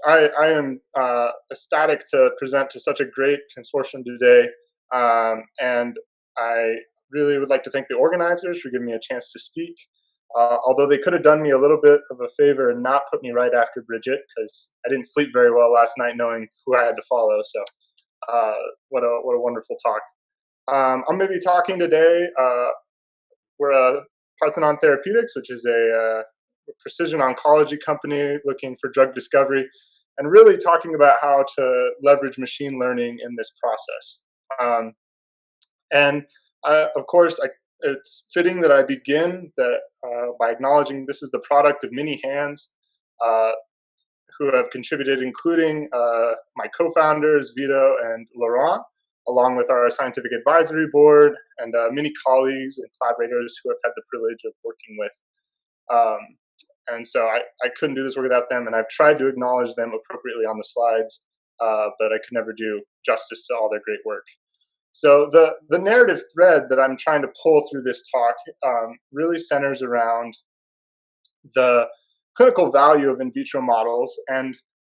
I am ecstatic to present to such a great consortium today, and I really would like to thank the organizers for giving me a chance to speak. Although they could have done me a little bit of a favor and not put me right after Bridget, because I didn't sleep very well last night knowing who I had to follow. So, what a wonderful talk. I'm going to be talking today. We're Parthenon Therapeutics, which is a precision oncology company looking for drug discovery, and really talking about how to leverage machine learning in this process. Of course, it's fitting that I begin by acknowledging this is the product of many hands who have contributed, including my co-founders, Vito and Laurent, along with our scientific advisory board and many colleagues and collaborators who have had the privilege of working with. And so I couldn't do this work without them, and I've tried to acknowledge them appropriately on the slides, but I could never do justice to all their great work. So the narrative thread that I'm trying to pull through this talk really centers around the clinical value of in vitro models. And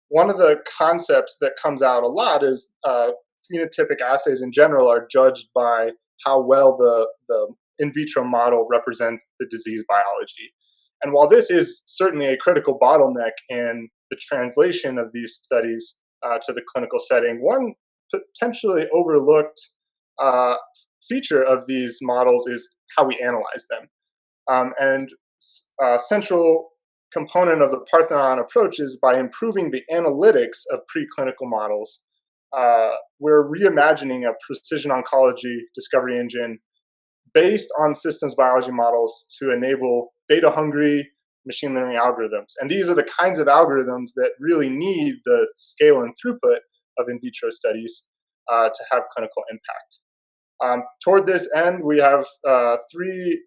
one of the concepts that comes out a lot is phenotypic assays in general are judged by how well the in vitro model represents the disease biology. And while this is certainly a critical bottleneck in the translation of these studies to the clinical setting, one potentially overlooked feature of these models is how we analyze them. And a central component of the Parthenon approach is by improving the analytics of preclinical models. We're reimagining a precision oncology discovery engine based on systems biology models to enable data-hungry machine learning algorithms. And these are the kinds of algorithms that really need the scale and throughput of in vitro studies to have clinical impact. Toward this end, we have three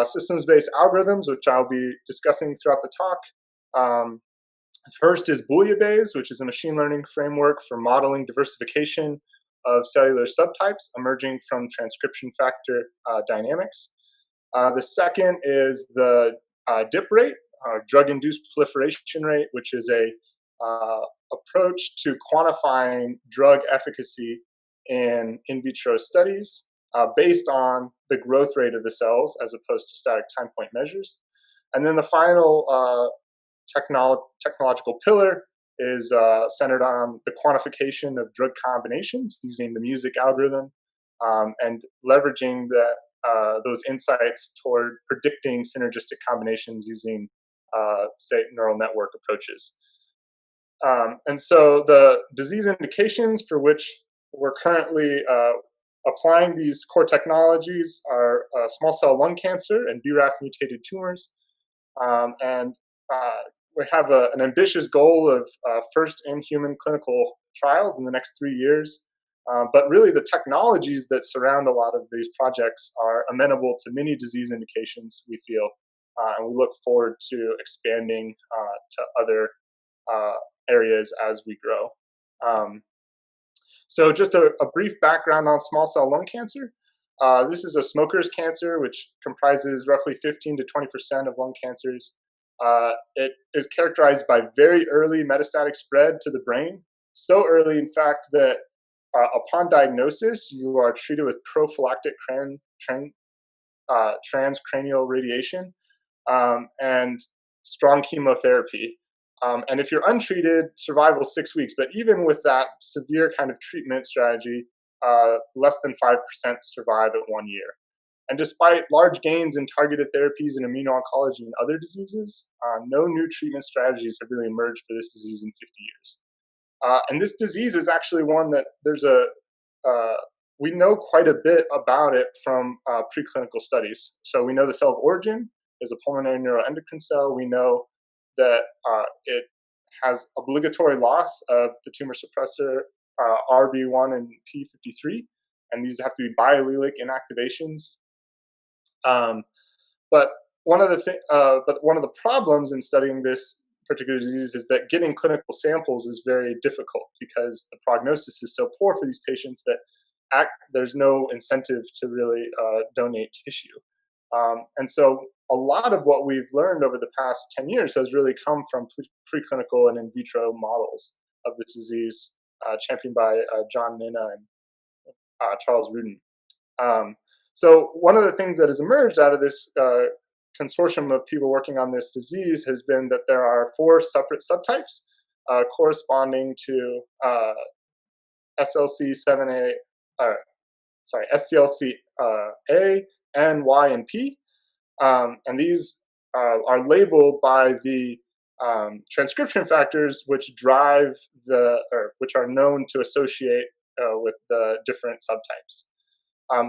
systems-based algorithms, which I'll be discussing throughout the talk. First is Bouillabaisse, which is a machine learning framework for modeling diversification of cellular subtypes emerging from transcription factor dynamics. The second is the DIP rate, drug-induced proliferation rate, which is a approach to quantifying drug efficacy in vitro studies based on the growth rate of the cells as opposed to static time point measures. And then the final technological pillar is centered on the quantification of drug combinations using the MuSyC algorithm and leveraging those insights toward predicting synergistic combinations using, say, neural network approaches. And so the disease indications for which we're currently applying these core technologies are small cell lung cancer and BRAF mutated tumors. We have an ambitious goal of first in human clinical trials in the next 3 years. But really the technologies that surround a lot of these projects are amenable to many disease indications, we feel. And we look forward to expanding to other areas as we grow. So just a brief background on small cell lung cancer. This is a smoker's cancer, which comprises roughly 15 to 20% of lung cancers. It is characterized by very early metastatic spread to the brain, so early, in fact, that upon diagnosis, you are treated with prophylactic transcranial radiation and strong chemotherapy. And if you're untreated, survival is 6 weeks. But even with that severe kind of treatment strategy, less than 5% survive at 1 year. And despite large gains in targeted therapies in immuno-oncology and other diseases, no new treatment strategies have really emerged for this disease in 50 years. And this disease is actually one that we know quite a bit about it from preclinical studies. So we know the cell of origin is a pulmonary neuroendocrine cell. We know that it has obligatory loss of the tumor suppressor RB1 and P53, and these have to be biallelic inactivations. But one of the problems in studying this particular disease is that getting clinical samples is very difficult because the prognosis is so poor for these patients that there's no incentive to really donate tissue. And so a lot of what we've learned over the past 10 years has really come from preclinical and in vitro models of the disease, championed by John Minna and Charles Rudin. So one of the things that has emerged out of this consortium of people working on this disease has been that there are 4 separate subtypes corresponding to SLC7A, SCLC A, N, Y, and P. And these are labeled by the transcription factors which drive which are known to associate with the different subtypes.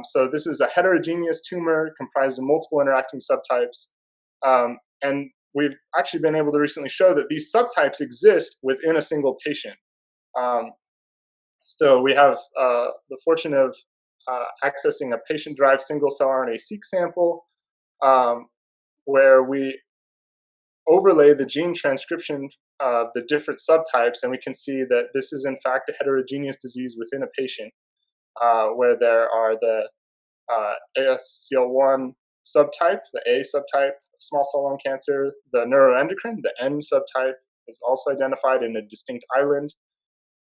So this is a heterogeneous tumor comprised of multiple interacting subtypes. And we've actually been able to recently show that these subtypes exist within a single patient. So we have the fortune of accessing a patient-derived single-cell RNA-seq sample where we overlay the gene transcription of the different subtypes, and we can see that this is in fact a heterogeneous disease within a patient, where there are the ASCL1 subtype, the A subtype, small cell lung cancer, the neuroendocrine, the N subtype is also identified in a distinct island,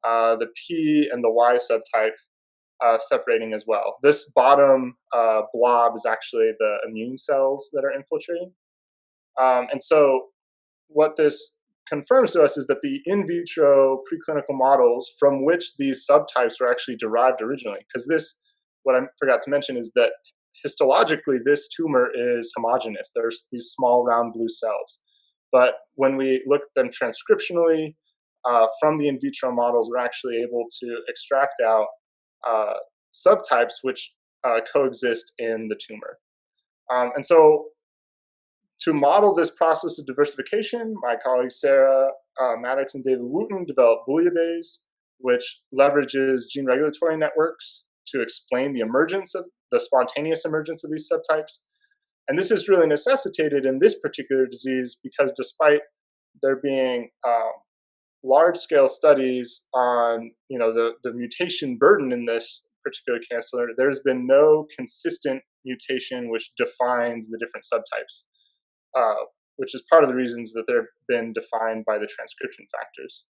the P and the Y subtype separating as well. This bottom blob is actually the immune cells that are infiltrating. And so what this confirms to us is that the in vitro preclinical models from which these subtypes were actually derived originally, because this, what I forgot to mention is that histologically this tumor is homogeneous. There's these small round blue cells. But when we look at them transcriptionally from the in vitro models, we're actually able to extract out subtypes which coexist in the tumor. And so to model this process of diversification, my colleagues Sarah Maddox and David Wooten developed bouillabaisse, which leverages gene regulatory networks to explain the spontaneous emergence of these subtypes. And this is really necessitated in this particular disease because despite there being large-scale studies on the mutation burden in this particular cancer, there's been no consistent mutation which defines the different subtypes. Which is part of the reasons that they've been defined by the transcription factors.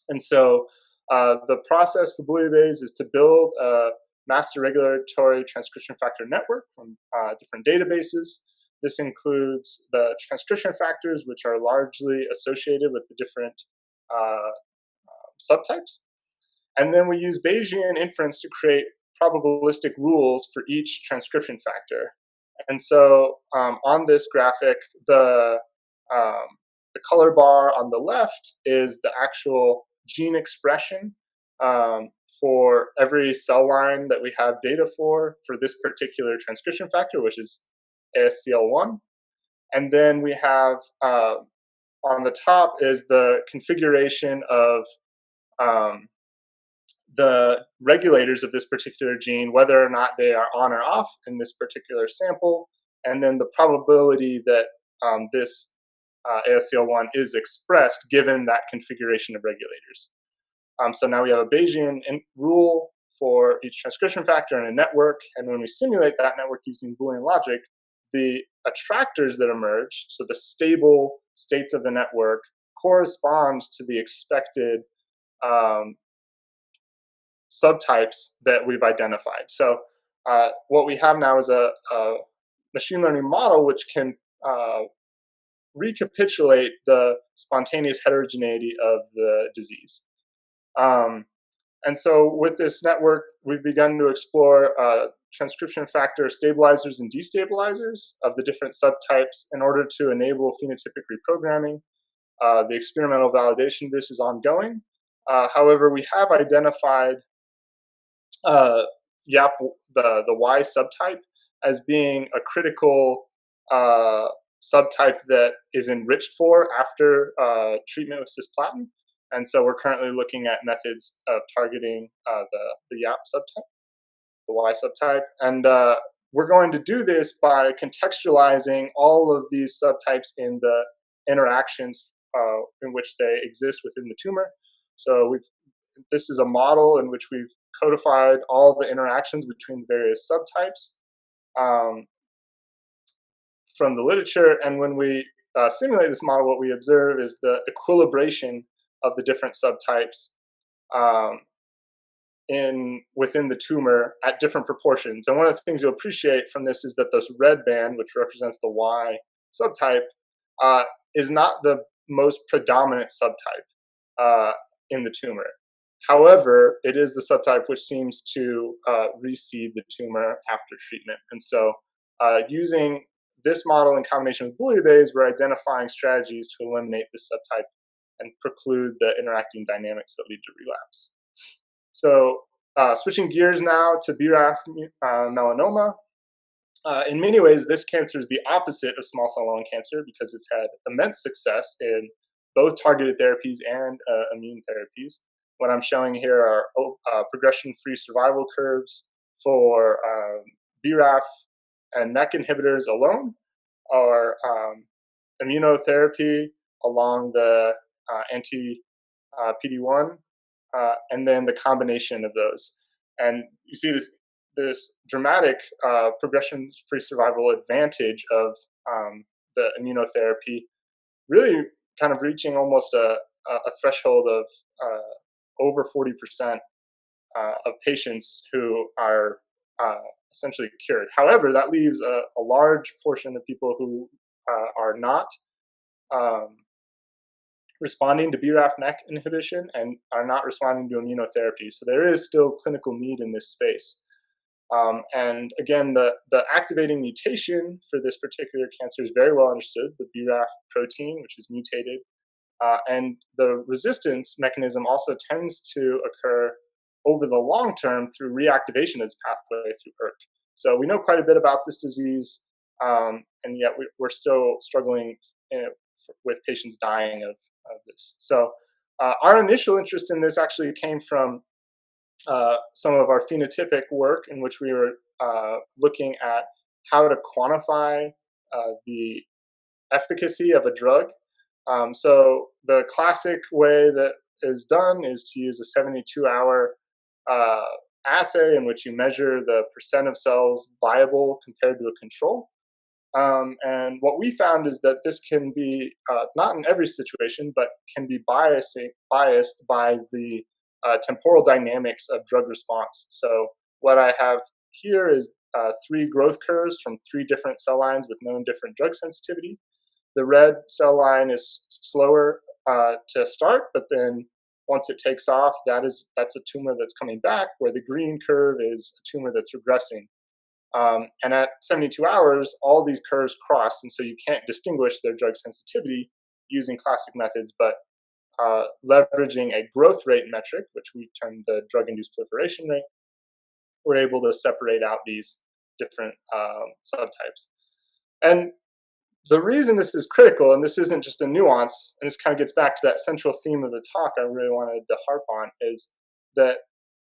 And so the process for bouillabaisse is to build a master regulatory transcription factor network from different databases. This includes the transcription factors, which are largely associated with the different subtypes. And then we use Bayesian inference to create probabilistic rules for each transcription factor. And so on this graphic, the color bar on the left is the actual gene expression for every cell line that we have data for this particular transcription factor, which is ASCL1. And then we have on the top is the configuration of the regulators of this particular gene, whether or not they are on or off in this particular sample, and then the probability that this ASCL1 is expressed given that configuration of regulators. So now we have a Bayesian rule for each transcription factor in a network, and when we simulate that network using Boolean logic, the attractors that emerge, so the stable states of the network, correspond to the expected subtypes that we've identified. So what we have now is a machine learning model which can recapitulate the spontaneous heterogeneity of the disease. And so with this network, we've begun to explore transcription factor stabilizers and destabilizers of the different subtypes in order to enable phenotypic reprogramming. The experimental validation of this is ongoing. However, we have identified the Y subtype as being a critical subtype that is enriched for after treatment with cisplatin. And so we're currently looking at methods of targeting the YAP subtype, the Y subtype. And we're going to do this by contextualizing all of these subtypes in the interactions in which they exist within the tumor. So this is a model in which we've codified all the interactions between various subtypes from the literature. And when we simulate this model, what we observe is the equilibration of the different subtypes um, within the tumor at different proportions. And one of the things you'll appreciate from this is that this red band, which represents the Y subtype, uh, is not the most predominant subtype in the tumor. However, it is the subtype which seems to reseed the tumor after treatment. And so using this model in combination with bouillabaisse, we're identifying strategies to eliminate this subtype and preclude the interacting dynamics that lead to relapse. So switching gears now to BRAF melanoma. In many ways, this cancer is the opposite of small cell lung cancer because it's had immense success in both targeted therapies and immune therapies. What I'm showing here are progression-free survival curves for BRAF and MEK inhibitors alone, or immunotherapy along the anti-PD-1, and then the combination of those. And you see this dramatic progression-free survival advantage of the immunotherapy, really kind of reaching almost a threshold of over 40% of patients who are essentially cured. However, that leaves a large portion of people who are not responding to BRAF/MEK inhibition and are not responding to immunotherapy. So there is still clinical need in this space. And again, the activating mutation for this particular cancer is very well understood, the BRAF protein, which is mutated. And the resistance mechanism also tends to occur over the long term through reactivation of its pathway through ERK. So we know quite a bit about this disease, and yet we're still struggling with patients dying of this. So our initial interest in this actually came from some of our phenotypic work in which we were looking at how to quantify the efficacy of a drug. So the classic way that is done is to use a 72-hour assay in which you measure the percent of cells viable compared to a control. And what we found is that this can be, not in every situation, but can be biased by the temporal dynamics of drug response. So what I have here is 3 growth curves from 3 different cell lines with known different drug sensitivity. The red cell line is slower to start, but then once it takes off, that's a tumor that's coming back, where the green curve is a tumor that's regressing. And at 72 hours, all these curves cross, and so you can't distinguish their drug sensitivity using classic methods, but leveraging a growth rate metric, which we term the drug-induced proliferation rate, we're able to separate out these different subtypes. And the reason this is critical, and this isn't just a nuance, and this kind of gets back to that central theme of the talk I really wanted to harp on, is that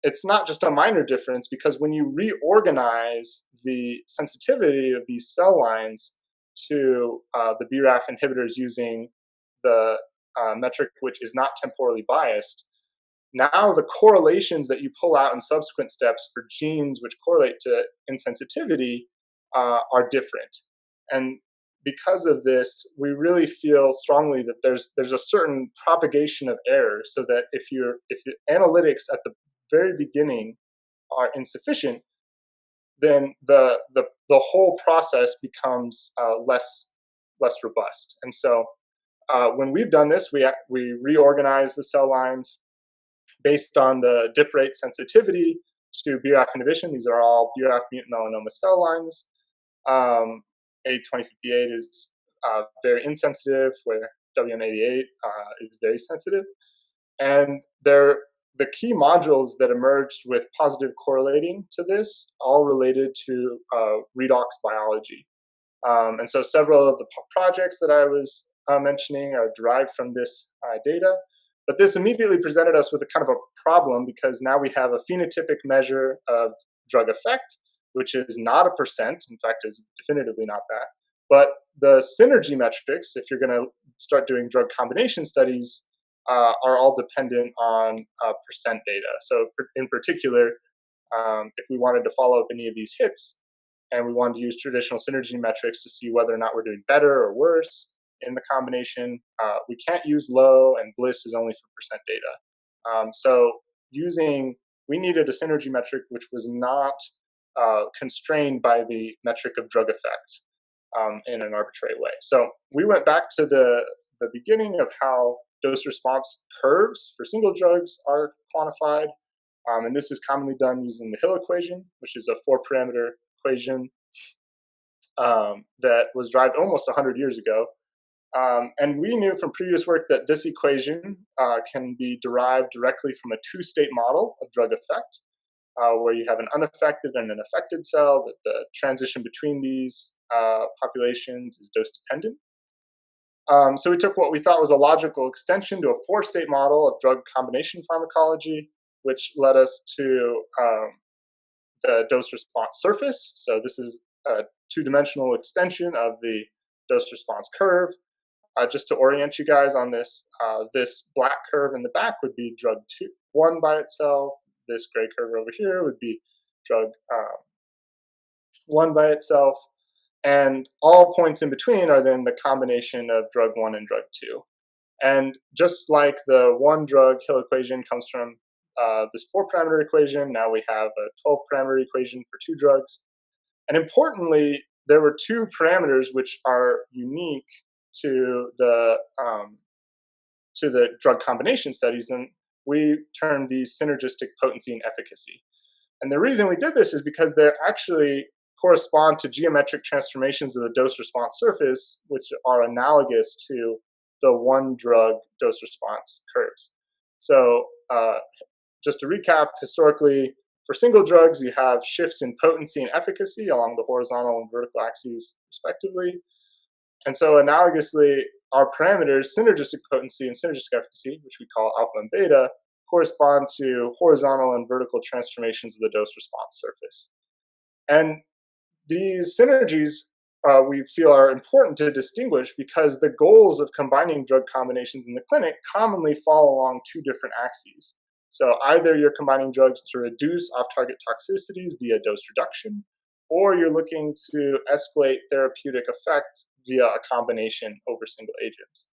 it's not just a minor difference, because when you reorganize the sensitivity of these cell lines to the BRAF inhibitors using the metric which is not temporally biased, now the correlations that you pull out in subsequent steps for genes which correlate to insensitivity are different. And because of this, we really feel strongly that there's a certain propagation of error, so that if your analytics at the very beginning are insufficient, then the whole process becomes less robust. And so when we've done this, we reorganize the cell lines based on the dip rate sensitivity to BRAF inhibition. These are all BRAF mutant melanoma cell lines. A2058 is very insensitive, where WM88 is very sensitive. And the key modules that emerged with positive correlating to this all related to redox biology. And so several of the projects that I was mentioning are derived from this data. But this immediately presented us with a kind of a problem, because now we have a phenotypic measure of drug effect, which is not a percent, in fact, is definitively not that. But the synergy metrics, if you're going to start doing drug combination studies, are all dependent on percent data. So in particular, if we wanted to follow up any of these hits, and we wanted to use traditional synergy metrics to see whether or not we're doing better or worse in the combination. We can't use low, and Bliss is only for percent data. So we needed a synergy metric which was not constrained by the metric of drug effect in an arbitrary way. So we went back to the beginning of how dose response curves for single drugs are quantified. And this is commonly done using the Hill equation, which is a 4-parameter equation that was derived almost 100 years ago. And we knew from previous work that this equation can be derived directly from a 2-state model of drug effect, where you have an unaffected and an affected cell, that the transition between these populations is dose dependent. So we took what we thought was a logical extension to a 4-state model of drug combination pharmacology, which led us to the dose response surface. So this is a 2-dimensional extension of the dose response curve. Just to orient you guys on this, this black curve in the back would be drug 1 by itself. This gray curve over here would be drug 1 by itself. And all points in between are then the combination of drug 1 and drug 2. And just like the 1-drug Hill equation comes from this 4-parameter equation, now we have a 12-parameter equation for 2 drugs. And importantly, there were 2 parameters which are unique to the drug combination studies, and we termed these synergistic potency and efficacy. And the reason we did this is because they actually correspond to geometric transformations of the dose response surface, which are analogous to the 1-drug dose response curves. So just to recap, historically, for single drugs, you have shifts in potency and efficacy along the horizontal and vertical axes, respectively. And so analogously, our parameters, synergistic potency and synergistic efficacy, which we call alpha and beta, correspond to horizontal and vertical transformations of the dose response surface. And these synergies we feel are important to distinguish because the goals of combining drug combinations in the clinic commonly fall along 2 different axes. So either you're combining drugs to reduce off-target toxicities via dose reduction, or you're looking to escalate therapeutic effect via a combination over single agents.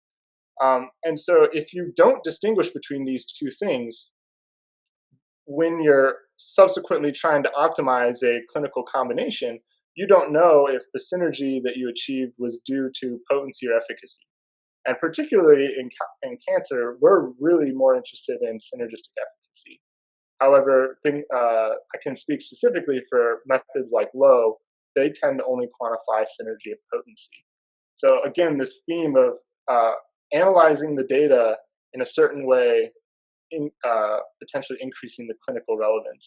And so if you don't distinguish between these 2 things, when you're subsequently trying to optimize a clinical combination, you don't know if the synergy that you achieved was due to potency or efficacy. And particularly in cancer, we're really more interested in synergistic efficacy. However, I can speak specifically for methods like low, they tend to only quantify synergy of potency. So again, this theme of analyzing the data in a certain way, potentially increasing the clinical relevance.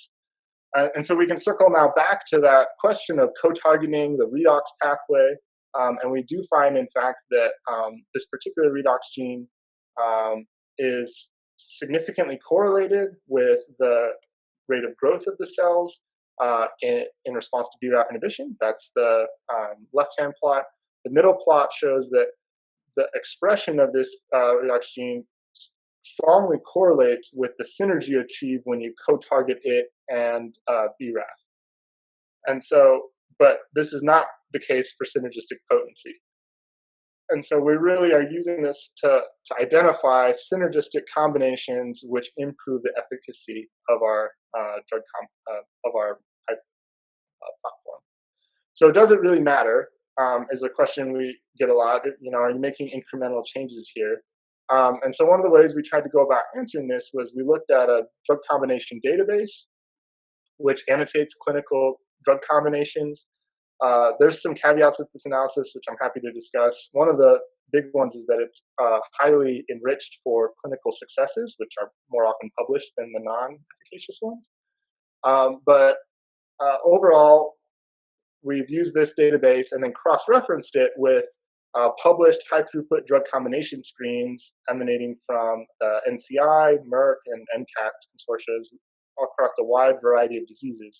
And so we can circle now back to that question of co-targeting the redox pathway. And we do find, in fact, that this particular redox gene is significantly correlated with the rate of growth of the cells in response to BRAF inhibition. That's the left-hand plot. The middle plot shows that the expression of this redox gene strongly correlates with the synergy achieved when you co-target it and BRAF. And so, but this is not the case for synergistic potency. And so we really are using this to identify synergistic combinations which improve the efficacy of our platform. So does it really matter? Is a question we get a lot. Are you making incremental changes here? And so one of the ways we tried to go about answering this was we looked at a drug combination database, which annotates clinical drug combinations. There's some caveats with this analysis, which I'm happy to discuss. One of the big ones is that it's highly enriched for clinical successes, which are more often published than the non-efficacious ones. But overall, we've used this database and then cross-referenced it with published high-throughput drug combination screens emanating from NCI, Merck, and NCAT consortia across a wide variety of diseases.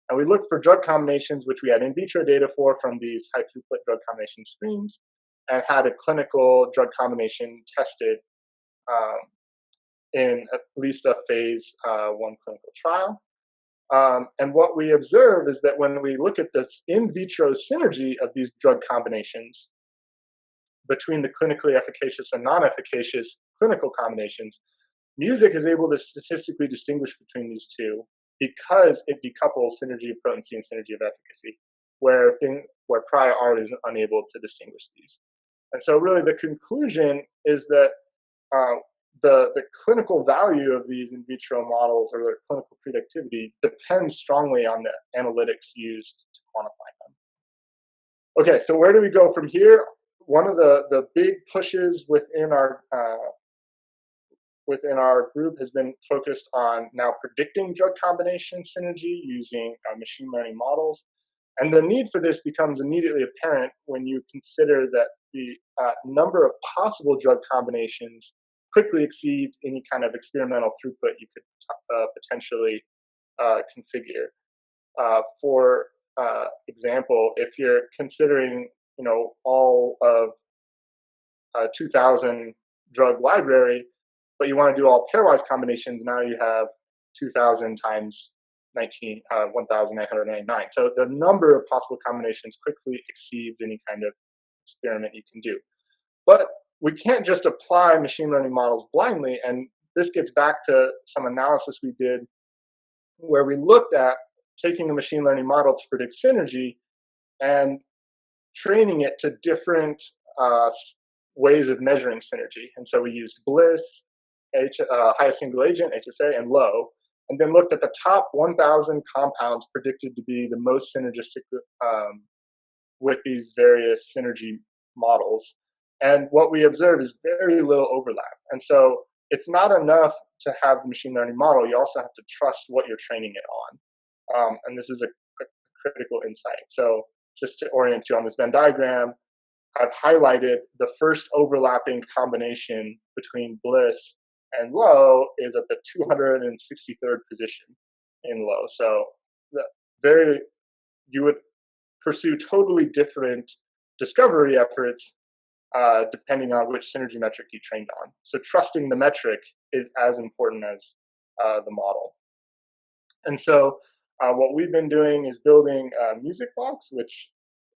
And we looked for drug combinations which we had in vitro data for from these high-throughput drug combination screens and had a clinical drug combination tested in at least a phase 1 clinical trial. And what we observe is that when we look at this in vitro synergy of these drug combinations between the clinically efficacious and non-efficacious clinical combinations, MuSyC is able to statistically distinguish between these two because it decouples synergy of potency and synergy of efficacy, where prior art is unable to distinguish these. And so really the conclusion is that uh, the clinical value of these in vitro models or their clinical predictivity depends strongly on the analytics used to quantify them. Okay, so where do we go from here? One of the big pushes within our group has been focused on now predicting drug combination synergy using machine learning models. And the need for this becomes immediately apparent when you consider that the number of possible drug combinations quickly exceeds any kind of experimental throughput you could potentially configure. For example, if you're considering, all of 2,000 drug library, but you want to do all pairwise combinations, now you have 2,000 times 1,999. So the number of possible combinations quickly exceeds any kind of experiment you can do. But we can't just apply machine learning models blindly, and this gets back to some analysis we did where we looked at taking a machine learning model to predict synergy and training it to different ways of measuring synergy. And so we used Bliss, highest single agent, HSA, and low, and then looked at the top 1,000 compounds predicted to be the most synergistic with these various synergy models. And what we observed is very little overlap. And so it's not enough to have the machine learning model. You also have to trust what you're training it on. And this is a critical insight. So just to orient you on this Venn diagram, I've highlighted the first overlapping combination between Bliss and low is at the 263rd position in low. So you would pursue totally different discovery efforts depending on which synergy metric you trained on. So trusting the metric is as important as the model. And so what we've been doing is building MuSyC Box, which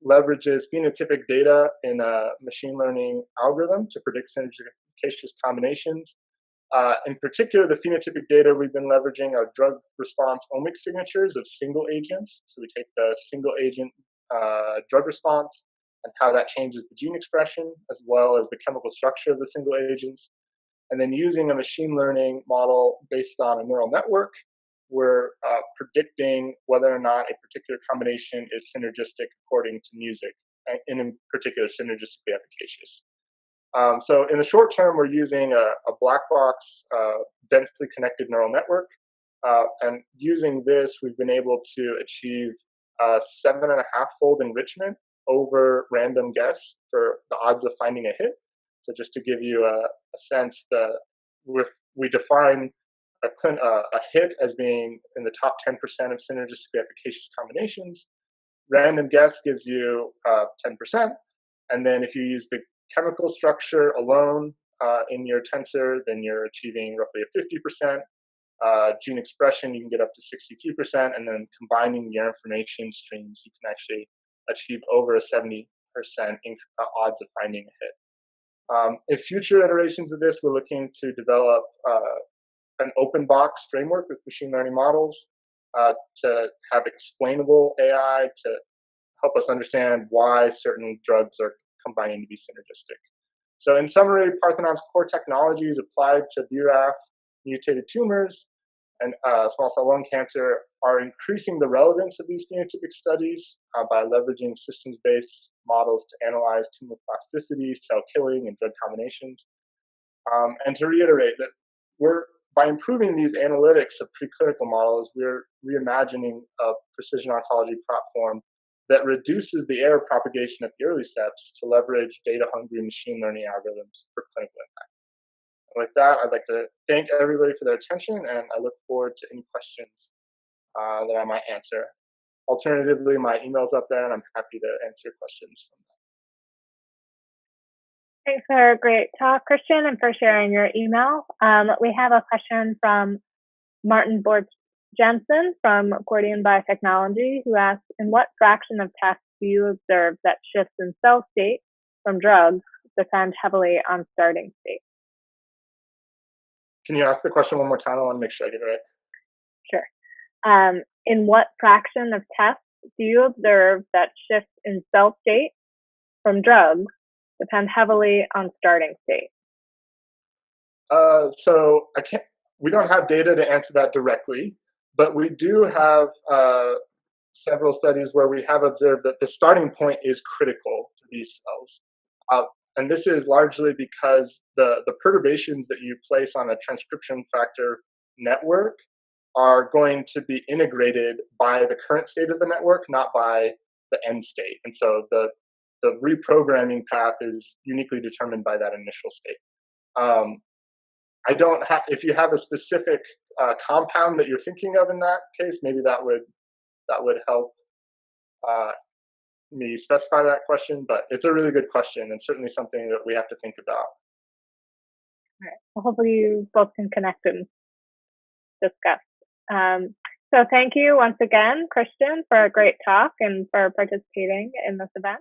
leverages phenotypic data in a machine learning algorithm to predict synergistic combinations. In particular, the phenotypic data we've been leveraging are drug response omics signatures of single agents. So we take the single agent drug response and how that changes the gene expression, as well as the chemical structure of the single agents. And then using a machine learning model based on a neural network, we're predicting whether or not a particular combination is synergistic according to MuSyC, and in particular, synergistically efficacious. So in the short term, we're using a black box densely connected neural network. And using this, we've been able to achieve 7.5-fold enrichment over random guess for the odds of finding a hit. So just to give you a sense, we define a hit as being in the top 10% of synergistically efficacious combinations. Random guess gives you 10%. And then if you use the chemical structure alone in your tensor, then you're achieving roughly a 50%. Gene expression, you can get up to 62%. And then combining your information streams, you can actually achieve over a 70% odds of finding a hit. In future iterations of this, we're looking to develop an open box framework with machine learning models to have explainable AI to help us understand why certain drugs are combining to be synergistic. So in summary, Parthenon's core technology is applied to BRAF mutated tumors and small cell lung cancer are increasing the relevance of these phenotypic studies by leveraging systems-based models to analyze tumor plasticity, cell killing, and drug combinations. And to reiterate that by improving these analytics of preclinical models, we're reimagining a precision oncology platform that reduces the error propagation at the early steps to leverage data-hungry machine learning algorithms for clinical impact. And with that, I'd like to thank everybody for their attention, and I look forward to any questions that I might answer. Alternatively, my email's up there, and I'm happy to answer questions from that. Thanks for a great talk, Christian, and for sharing your email. We have a question from Martin Jensen from Accordion Biotechnology, who asks, in what fraction of tests do you observe that shifts in cell state from drugs depend heavily on starting state? Can you ask the question one more time? I want to make sure I get it right. Sure. In what fraction of tests do you observe that shifts in cell state from drugs depend heavily on starting state? So we don't have data to answer that directly, but we do have several studies where we have observed that the starting point is critical to these cells. And this is largely because the perturbations that you place on a transcription factor network are going to be integrated by the current state of the network, not by the end state. And so the reprogramming path is uniquely determined by that initial state. I don't have. If you have a specific compound that you're thinking of in that case, maybe that would help me specify that question. But it's a really good question and certainly something that we have to think about. All right. Well, hopefully you both can connect and discuss. So thank you once again, Christian, for a great talk and for participating in this event.